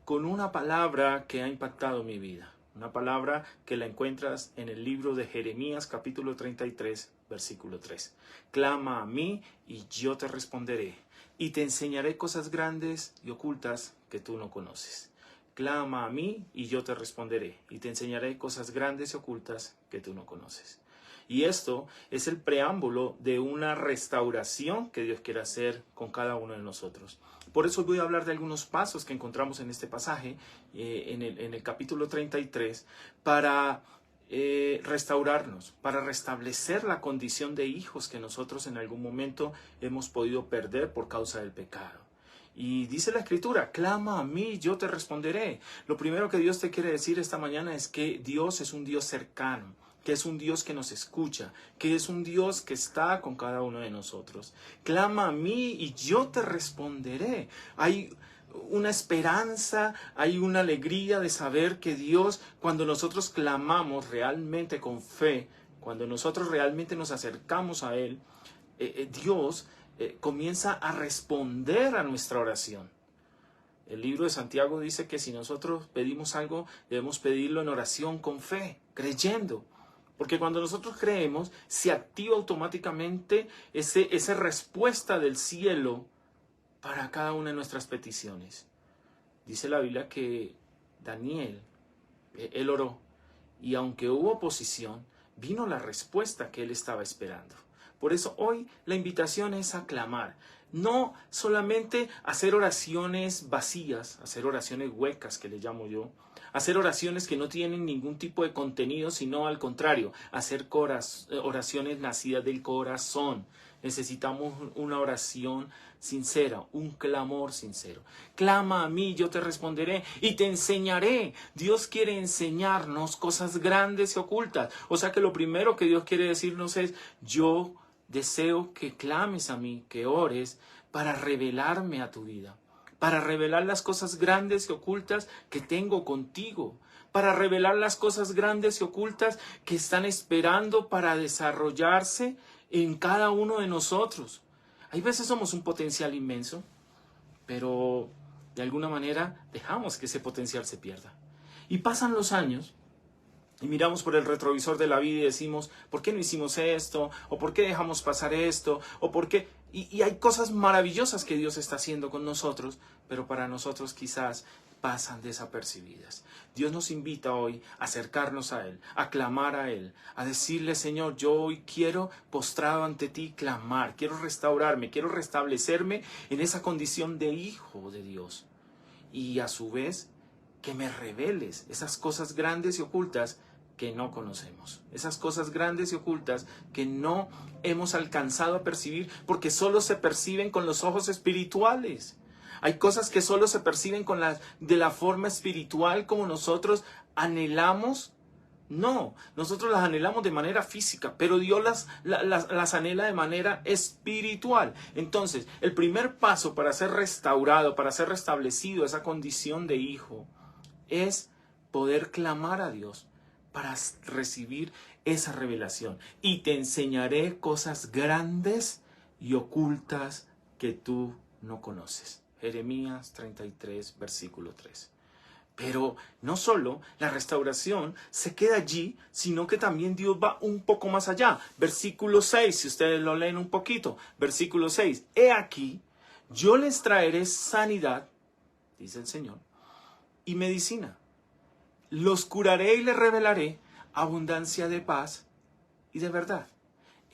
con una palabra que ha impactado mi vida. Una palabra que la encuentras en el libro de Jeremías capítulo 33, versículo 3. Clama a mí y yo te responderé y te enseñaré cosas grandes y ocultas que tú no conoces. Clama a mí y yo te responderé y te enseñaré cosas grandes y ocultas que tú no conoces. Y esto es el preámbulo de una restauración que Dios quiere hacer con cada uno de nosotros. Por eso voy a hablar de algunos pasos que encontramos en este pasaje, en el capítulo 33, para restaurarnos, para restablecer la condición de hijos que nosotros en algún momento hemos podido perder por causa del pecado. Y dice la Escritura, clama a mí, yo te responderé. Lo primero que Dios te quiere decir esta mañana es que Dios es un Dios cercano, que es un Dios que nos escucha, que es un Dios que está con cada uno de nosotros. Clama a mí y yo te responderé. Hay una esperanza, hay una alegría de saber que Dios, cuando nosotros clamamos realmente con fe, cuando nosotros realmente nos acercamos a Él, Dios comienza a responder a nuestra oración. El libro de Santiago dice que si nosotros pedimos algo, debemos pedirlo en oración con fe, creyendo. Porque cuando nosotros creemos, se activa automáticamente esa respuesta del cielo para cada una de nuestras peticiones. Dice la Biblia que Daniel, él oró, y aunque hubo oposición, vino la respuesta que él estaba esperando. Por eso hoy la invitación es a clamar. No solamente hacer oraciones vacías, hacer oraciones huecas que le llamo yo, hacer oraciones que no tienen ningún tipo de contenido, sino al contrario, hacer oraciones nacidas del corazón. Necesitamos una oración sincera, un clamor sincero. Clama a mí, yo te responderé y te enseñaré. Dios quiere enseñarnos cosas grandes y ocultas. O sea que lo primero que Dios quiere decirnos es, yo deseo que clames a mí, que ores para revelarme a tu vida, para revelar las cosas grandes y ocultas que tengo contigo, para revelar las cosas grandes y ocultas que están esperando para desarrollarse en cada uno de nosotros. Hay veces somos un potencial inmenso, pero de alguna manera dejamos que ese potencial se pierda. Y pasan los años y miramos por el retrovisor de la vida y decimos, ¿por qué no hicimos esto? ¿O por qué dejamos pasar esto? ¿O por qué? Y hay cosas maravillosas que Dios está haciendo con nosotros, pero para nosotros quizás pasan desapercibidas. Dios nos invita hoy a acercarnos a Él, a clamar a Él, a decirle, Señor, yo hoy quiero, postrado ante ti, clamar, quiero restaurarme, quiero restablecerme en esa condición de hijo de Dios. Y a su vez, que me reveles esas cosas grandes y ocultas que no conocemos. Esas cosas grandes y ocultas que no hemos alcanzado a percibir porque solo se perciben con los ojos espirituales. Hay cosas que solo se perciben de la forma espiritual como nosotros anhelamos. No, nosotros las anhelamos de manera física, pero Dios las anhela de manera espiritual. Entonces, el primer paso para ser restaurado, para ser restablecido esa condición de hijo, es poder clamar a Dios para recibir esa revelación. Y te enseñaré cosas grandes y ocultas que tú no conoces. Jeremías 33, versículo 3. Pero no solo la restauración se queda allí, sino que también Dios va un poco más allá. Versículo 6, si ustedes lo leen un poquito. Versículo 6. He aquí, yo les traeré sanidad, dice el Señor, y medicina. Los curaré y les revelaré abundancia de paz y de verdad.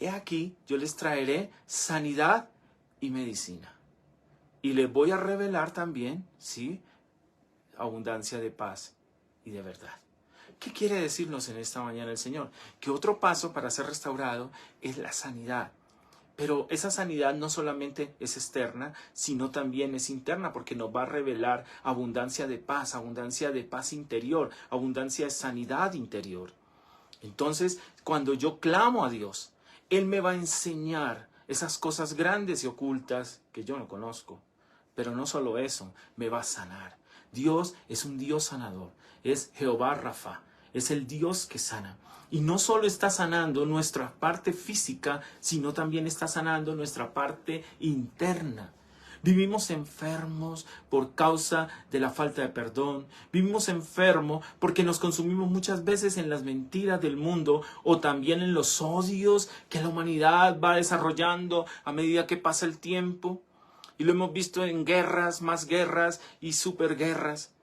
He aquí, yo les traeré sanidad y medicina. Y les voy a revelar también, ¿sí?, abundancia de paz y de verdad. ¿Qué quiere decirnos en esta mañana el Señor? Que otro paso para ser restaurado es la sanidad. Pero esa sanidad no solamente es externa, sino también es interna, porque nos va a revelar abundancia de paz interior, abundancia de sanidad interior. Entonces, cuando yo clamo a Dios, Él me va a enseñar esas cosas grandes y ocultas que yo no conozco. Pero no solo eso, me va a sanar. Dios es un Dios sanador, es Jehová Rafa, es el Dios que sana. Y no solo está sanando nuestra parte física, sino también está sanando nuestra parte interna. Vivimos enfermos por causa de la falta de perdón. Vivimos enfermos porque nos consumimos muchas veces en las mentiras del mundo o también en los odios que la humanidad va desarrollando a medida que pasa el tiempo. Y lo hemos visto en guerras, más guerras y superguerras.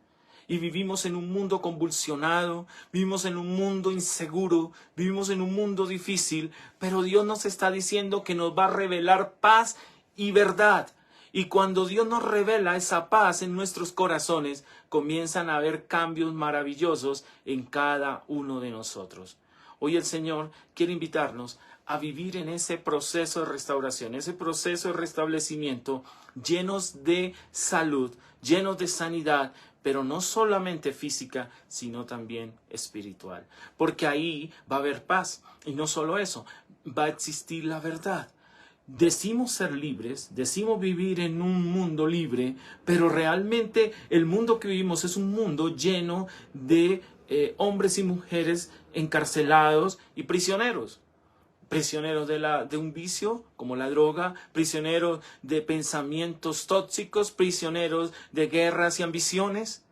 Y vivimos en un mundo convulsionado, vivimos en un mundo inseguro, vivimos en un mundo difícil, pero Dios nos está diciendo que nos va a revelar paz y verdad. Y cuando Dios nos revela esa paz en nuestros corazones, comienzan a haber cambios maravillosos en cada uno de nosotros. Hoy el Señor quiere invitarnos a vivir en ese proceso de restauración, ese proceso de restablecimiento, llenos de salud, llenos de sanidad, pero no solamente física, sino también espiritual. Porque ahí va a haber paz. Y no solo eso, va a existir la verdad. Decimos ser libres, decimos vivir en un mundo libre, pero realmente el mundo que vivimos es un mundo lleno de hombres y mujeres encarcelados y prisioneros. Prisioneros de un vicio como la droga, prisioneros de pensamientos tóxicos, prisioneros de guerras y ambiciones.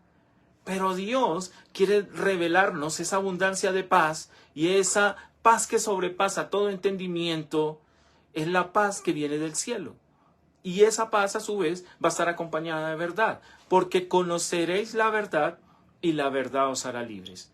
Pero Dios quiere revelarnos esa abundancia de paz, y esa paz que sobrepasa todo entendimiento es la paz que viene del cielo. Y esa paz a su vez va a estar acompañada de verdad, porque conoceréis la verdad y la verdad os hará libres.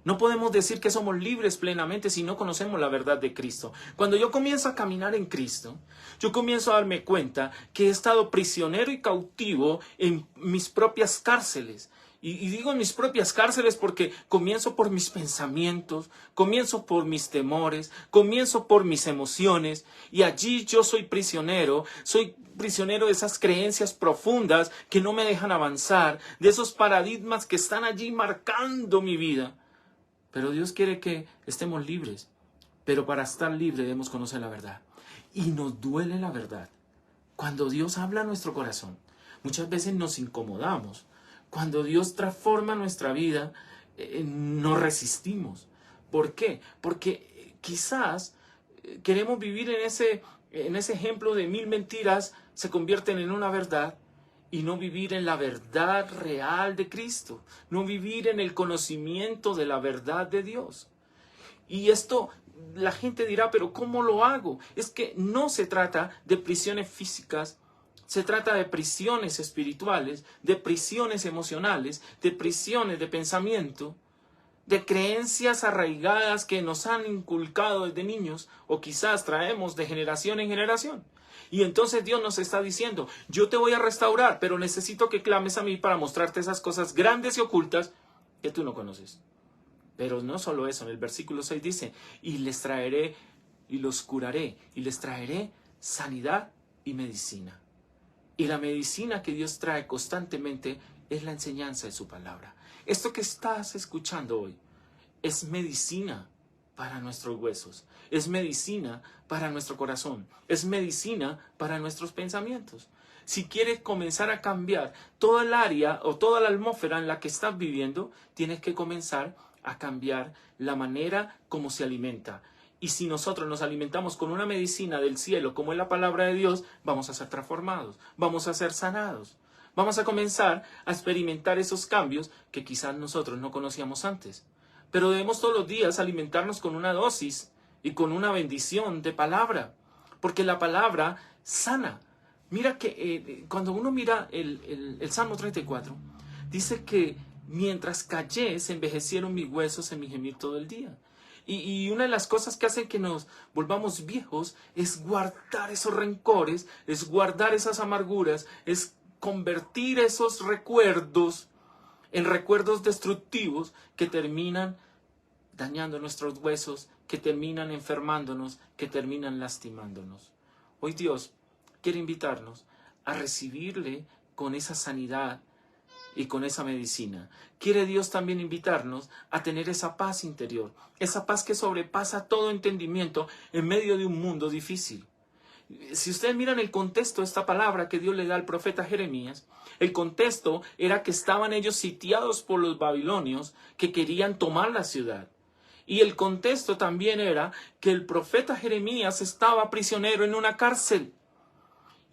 No podemos decir que somos libres plenamente si no conocemos la verdad de Cristo. Cuando yo comienzo a caminar en Cristo, yo comienzo a darme cuenta que he estado prisionero y cautivo en mis propias cárceles. Y digo en mis propias cárceles porque comienzo por mis pensamientos, comienzo por mis temores, comienzo por mis emociones, y allí yo soy prisionero de esas creencias profundas que no me dejan avanzar, de esos paradigmas que están allí marcando mi vida. Pero Dios quiere que estemos libres. Pero para estar libre debemos conocer la verdad. Y nos duele la verdad. Cuando Dios habla a nuestro corazón, muchas veces nos incomodamos. Cuando Dios transforma nuestra vida, nos resistimos. ¿Por qué? Porque quizás queremos vivir en ese ejemplo de 1000 mentiras se convierten en una verdad. Y no vivir en la verdad real de Cristo. No vivir en el conocimiento de la verdad de Dios. Y esto, la gente dirá, pero ¿cómo lo hago? Es que no se trata de prisiones físicas. Se trata de prisiones espirituales, de prisiones emocionales, de prisiones de pensamiento, de creencias arraigadas que nos han inculcado desde niños o quizás traemos de generación en generación. Y entonces Dios nos está diciendo, yo te voy a restaurar, pero necesito que clames a mí para mostrarte esas cosas grandes y ocultas que tú no conoces. Pero no solo eso, en el versículo 6 dice, y les traeré y los curaré, y les traeré sanidad y medicina. Y la medicina que Dios trae constantemente es la enseñanza de su palabra. Esto que estás escuchando hoy es medicina para nuestros huesos, es medicina para nuestro corazón, es medicina para nuestros pensamientos. Si quieres comenzar a cambiar toda el área o toda la atmósfera en la que estás viviendo, tienes que comenzar a cambiar la manera como se alimenta. Y si nosotros nos alimentamos con una medicina del cielo, como es la palabra de Dios, vamos a ser transformados, vamos a ser sanados. Vamos a comenzar a experimentar esos cambios que quizás nosotros no conocíamos antes. Pero debemos todos los días alimentarnos con una dosis y con una bendición de palabra, porque la palabra sana. Mira que cuando uno mira el Salmo 34, dice que mientras callé se envejecieron mis huesos en mi gemir todo el día. Y una de las cosas que hacen que nos volvamos viejos es guardar esos rencores, es guardar esas amarguras, es convertir esos recuerdos en recuerdos destructivos que terminan dañando nuestros huesos, que terminan enfermándonos, que terminan lastimándonos. Hoy Dios quiere invitarnos a recibirle con esa sanidad y con esa medicina. Quiere Dios también invitarnos a tener esa paz interior, esa paz que sobrepasa todo entendimiento en medio de un mundo difícil. Si ustedes miran el contexto de esta palabra que Dios le da al profeta Jeremías, el contexto era que estaban ellos sitiados por los babilonios que querían tomar la ciudad. Y el contexto también era que el profeta Jeremías estaba prisionero en una cárcel.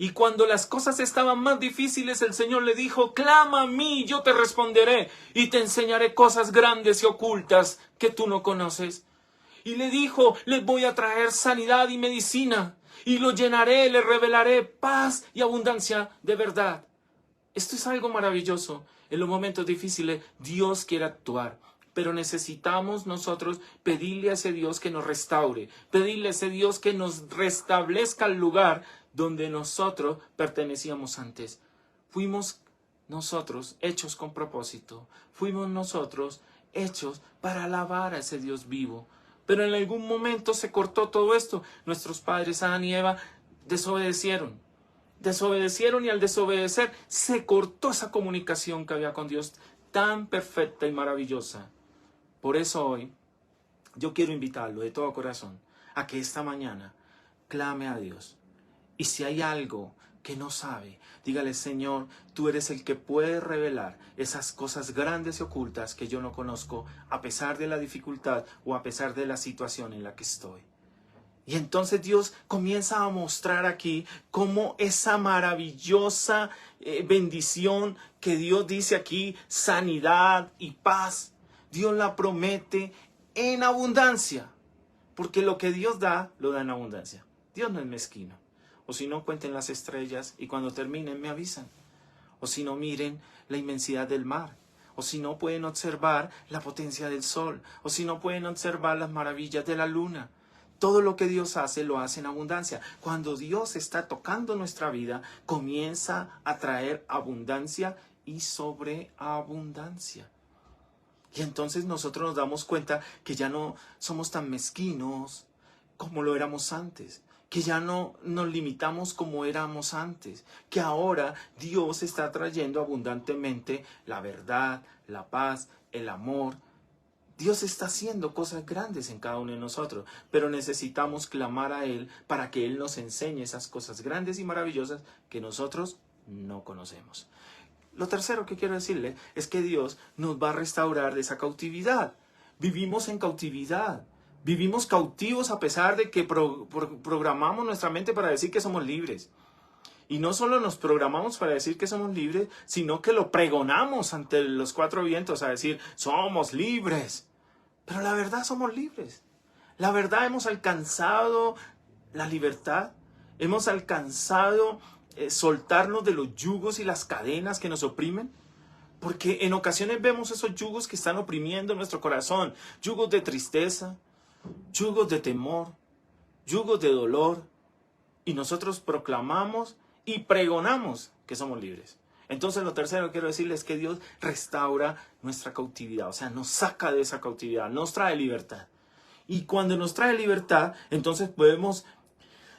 Y cuando las cosas estaban más difíciles, el Señor le dijo, clama a mí, yo te responderé y te enseñaré cosas grandes y ocultas que tú no conoces. Y le dijo, les voy a traer sanidad y medicina y lo llenaré, le revelaré paz y abundancia de verdad. Esto es algo maravilloso. En los momentos difíciles Dios quiere actuar. Pero necesitamos nosotros pedirle a ese Dios que nos restaure, pedirle a ese Dios que nos restablezca el lugar donde nosotros pertenecíamos antes. Fuimos nosotros hechos con propósito, fuimos nosotros hechos para alabar a ese Dios vivo. Pero en algún momento se cortó todo esto. Nuestros padres, Adán y Eva, desobedecieron y al desobedecer se cortó esa comunicación que había con Dios tan perfecta y maravillosa. Por eso hoy yo quiero invitarlo de todo corazón a que esta mañana clame a Dios. Y si hay algo que no sabe, dígale, Señor, tú eres el que puede revelar esas cosas grandes y ocultas que yo no conozco, a pesar de la dificultad o a pesar de la situación en la que estoy. Y entonces Dios comienza a mostrar aquí cómo esa maravillosa bendición que Dios dice aquí, sanidad y paz, Dios la promete en abundancia. Porque lo que Dios da, lo da en abundancia. Dios no es mezquino. O si no, cuenten las estrellas y cuando terminen me avisan. O si no, miren la inmensidad del mar. O si no, pueden observar la potencia del sol. O si no, pueden observar las maravillas de la luna. Todo lo que Dios hace, lo hace en abundancia. Cuando Dios está tocando nuestra vida, comienza a traer abundancia y sobreabundancia. Y entonces nosotros nos damos cuenta que ya no somos tan mezquinos como lo éramos antes. Que ya no nos limitamos como éramos antes. Que ahora Dios está trayendo abundantemente la verdad, la paz, el amor. Dios está haciendo cosas grandes en cada uno de nosotros, pero necesitamos clamar a Él para que Él nos enseñe esas cosas grandes y maravillosas que nosotros no conocemos. Lo tercero que quiero decirle es que Dios nos va a restaurar de esa cautividad. Vivimos en cautividad. Vivimos cautivos a pesar de que programamos nuestra mente para decir que somos libres. Y no solo nos programamos para decir que somos libres, sino que lo pregonamos ante los cuatro vientos a decir, somos libres. Pero la verdad somos libres. La verdad hemos alcanzado la libertad. Hemos alcanzado soltarnos de los yugos y las cadenas que nos oprimen. Porque en ocasiones vemos esos yugos que están oprimiendo nuestro corazón. Yugos de tristeza, yugos de temor, yugos de dolor. Y nosotros proclamamos y pregonamos que somos libres. Entonces lo tercero que quiero decirles es que Dios restaura nuestra cautividad, o sea, nos saca de esa cautividad, nos trae libertad. Y cuando nos trae libertad, entonces podemos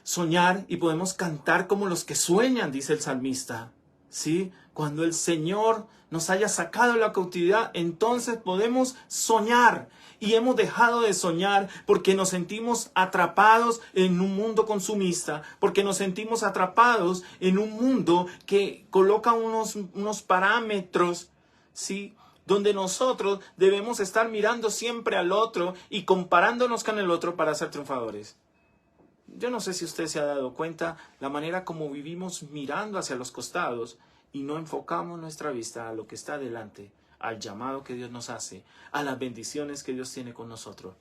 soñar y podemos cantar como los que sueñan, dice el salmista. ¿Sí? Cuando el Señor nos haya sacado de la cautividad, entonces podemos soñar. Y hemos dejado de soñar porque nos sentimos atrapados en un mundo consumista, porque nos sentimos atrapados en un mundo que coloca unos parámetros, ¿sí?, donde nosotros debemos estar mirando siempre al otro y comparándonos con el otro para ser triunfadores. Yo no sé si usted se ha dado cuenta la manera como vivimos mirando hacia los costados y no enfocamos nuestra vista a lo que está delante, al llamado que Dios nos hace, a las bendiciones que Dios tiene con nosotros.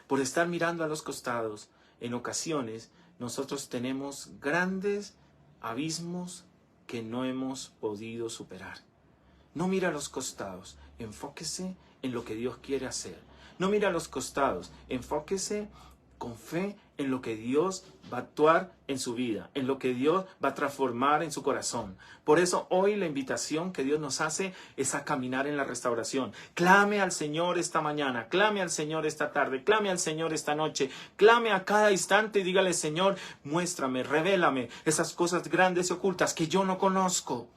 Por estar mirando a los costados, en ocasiones nosotros tenemos grandes abismos que no hemos podido superar. No mira a los costados, enfóquese en lo que Dios quiere hacer. No mira a los costados, enfóquese con fe en lo que Dios va a actuar en su vida, en lo que Dios va a transformar en su corazón. Por eso hoy la invitación que Dios nos hace es a caminar en la restauración. Clame al Señor esta mañana, clame al Señor esta tarde, clame al Señor esta noche, clame a cada instante y dígale, Señor, muéstrame, revélame esas cosas grandes y ocultas que yo no conozco.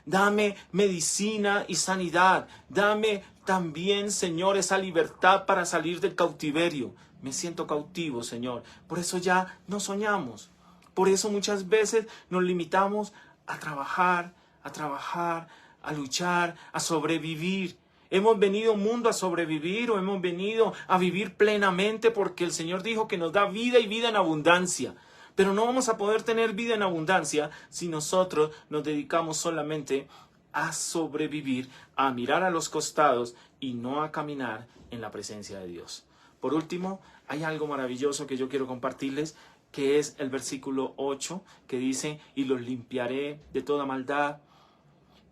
Dame medicina y sanidad. Dame también, Señor, esa libertad para salir del cautiverio. Me siento cautivo, Señor. Por eso ya no soñamos. Por eso muchas veces nos limitamos a trabajar, a luchar, a sobrevivir. ¿Hemos venido al mundo a sobrevivir o hemos venido a vivir plenamente? Porque el Señor dijo que nos da vida y vida en abundancia. Pero no vamos a poder tener vida en abundancia si nosotros nos dedicamos solamente a sobrevivir, a mirar a los costados y no a caminar en la presencia de Dios. Por último, hay algo maravilloso que yo quiero compartirles, que es el versículo 8, que dice: y los limpiaré de toda maldad,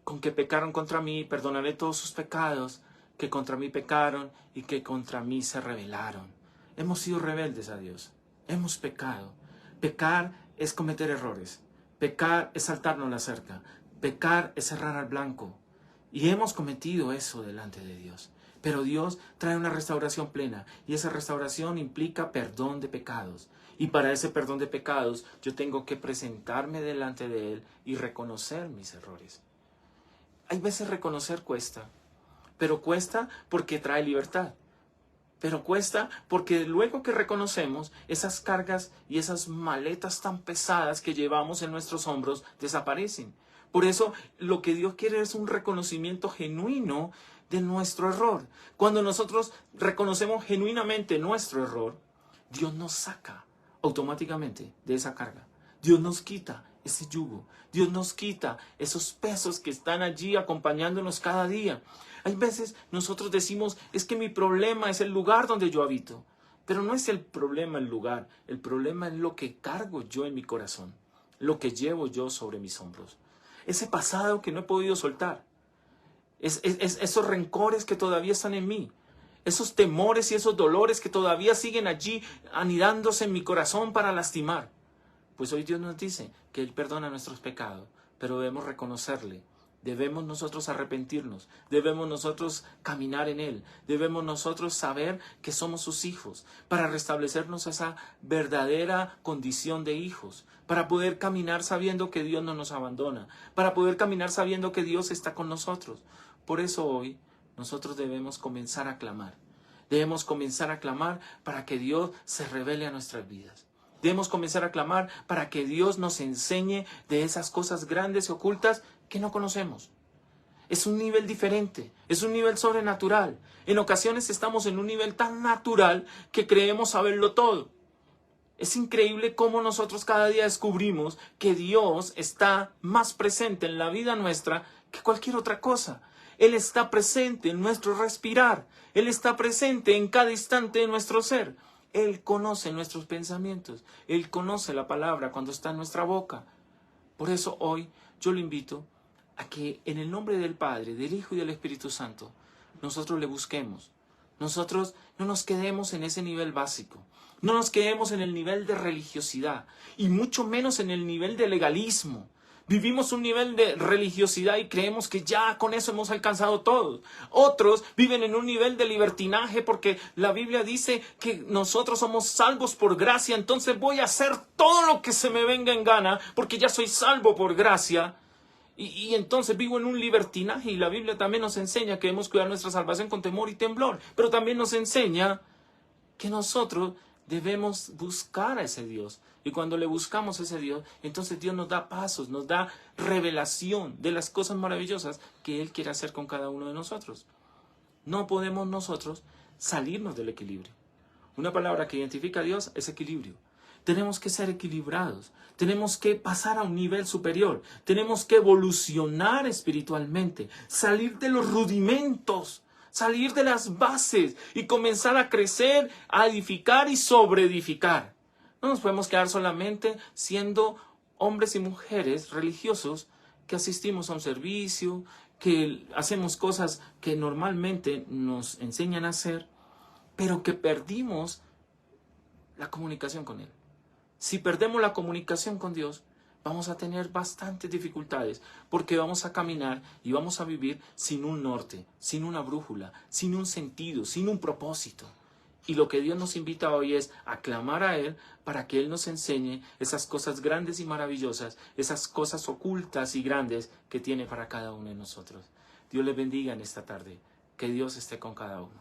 con que pecaron contra mí, perdonaré todos sus pecados, que contra mí pecaron y que contra mí se rebelaron. Hemos sido rebeldes a Dios, hemos pecado. Pecar es cometer errores, pecar es saltarnos la cerca, pecar es cerrar al blanco. Y hemos cometido eso delante de Dios. Pero Dios trae una restauración plena, y esa restauración implica perdón de pecados. Y para ese perdón de pecados yo tengo que presentarme delante de Él y reconocer mis errores. Hay veces reconocer cuesta, pero cuesta porque trae libertad. Pero cuesta porque luego que reconocemos, esas cargas y esas maletas tan pesadas que llevamos en nuestros hombros desaparecen. Por eso lo que Dios quiere es un reconocimiento genuino de nuestro error. Cuando nosotros reconocemos genuinamente nuestro error, Dios nos saca automáticamente de esa carga. Dios nos quita ese yugo. Dios nos quita esos pesos que están allí acompañándonos cada día. Hay veces nosotros decimos: es que mi problema es el lugar donde yo habito. Pero no es el problema el lugar. El problema es lo que cargo yo en mi corazón, lo que llevo yo sobre mis hombros. Ese pasado que no he podido soltar. Esos rencores que todavía están en mí. Esos temores y esos dolores que todavía siguen allí anidándose en mi corazón para lastimar. Pues hoy Dios nos dice que Él perdona nuestros pecados, pero debemos reconocerle. Debemos nosotros arrepentirnos, debemos nosotros caminar en Él, debemos nosotros saber que somos sus hijos, para restablecernos esa verdadera condición de hijos, para poder caminar sabiendo que Dios no nos abandona, para poder caminar sabiendo que Dios está con nosotros. Por eso hoy nosotros debemos comenzar a clamar, debemos comenzar a clamar para que Dios se revele a nuestras vidas. Debemos comenzar a clamar para que Dios nos enseñe de esas cosas grandes y ocultas que no conocemos. Es un nivel diferente, es un nivel sobrenatural. En ocasiones estamos en un nivel tan natural que creemos saberlo todo. Es increíble cómo nosotros cada día descubrimos que Dios está más presente en la vida nuestra que cualquier otra cosa. Él está presente en nuestro respirar. Él está presente en cada instante de nuestro ser. Él conoce nuestros pensamientos. Él conoce la palabra cuando está en nuestra boca. Por eso hoy yo le invito a que en el nombre del Padre, del Hijo y del Espíritu Santo, nosotros le busquemos. Nosotros no nos quedemos en ese nivel básico. No nos quedemos en el nivel de religiosidad. Y mucho menos en el nivel de legalismo. Vivimos un nivel de religiosidad y creemos que ya con eso hemos alcanzado todo. Otros viven en un nivel de libertinaje porque la Biblia dice que nosotros somos salvos por gracia, entonces voy a hacer todo lo que se me venga en gana porque ya soy salvo por gracia. Y entonces vivo en un libertinaje, y la Biblia también nos enseña que debemos cuidar nuestra salvación con temor y temblor, pero también nos enseña que nosotros debemos buscar a ese Dios. Y cuando le buscamos a ese Dios, entonces Dios nos da pasos, nos da revelación de las cosas maravillosas que Él quiere hacer con cada uno de nosotros. No podemos nosotros salirnos del equilibrio. Una palabra que identifica a Dios es equilibrio. Tenemos que ser equilibrados, tenemos que pasar a un nivel superior, tenemos que evolucionar espiritualmente, salir de los rudimentos, salir de las bases y comenzar a crecer, a edificar y sobreedificar. No nos podemos quedar solamente siendo hombres y mujeres religiosos que asistimos a un servicio, que hacemos cosas que normalmente nos enseñan a hacer, pero que perdimos la comunicación con Él. Si perdemos la comunicación con Dios, vamos a tener bastantes dificultades, porque vamos a caminar y vamos a vivir sin un norte, sin una brújula, sin un sentido, sin un propósito. Y lo que Dios nos invita hoy es a clamar a Él para que Él nos enseñe esas cosas grandes y maravillosas, esas cosas ocultas y grandes que tiene para cada uno de nosotros. Dios les bendiga en esta tarde. Que Dios esté con cada uno.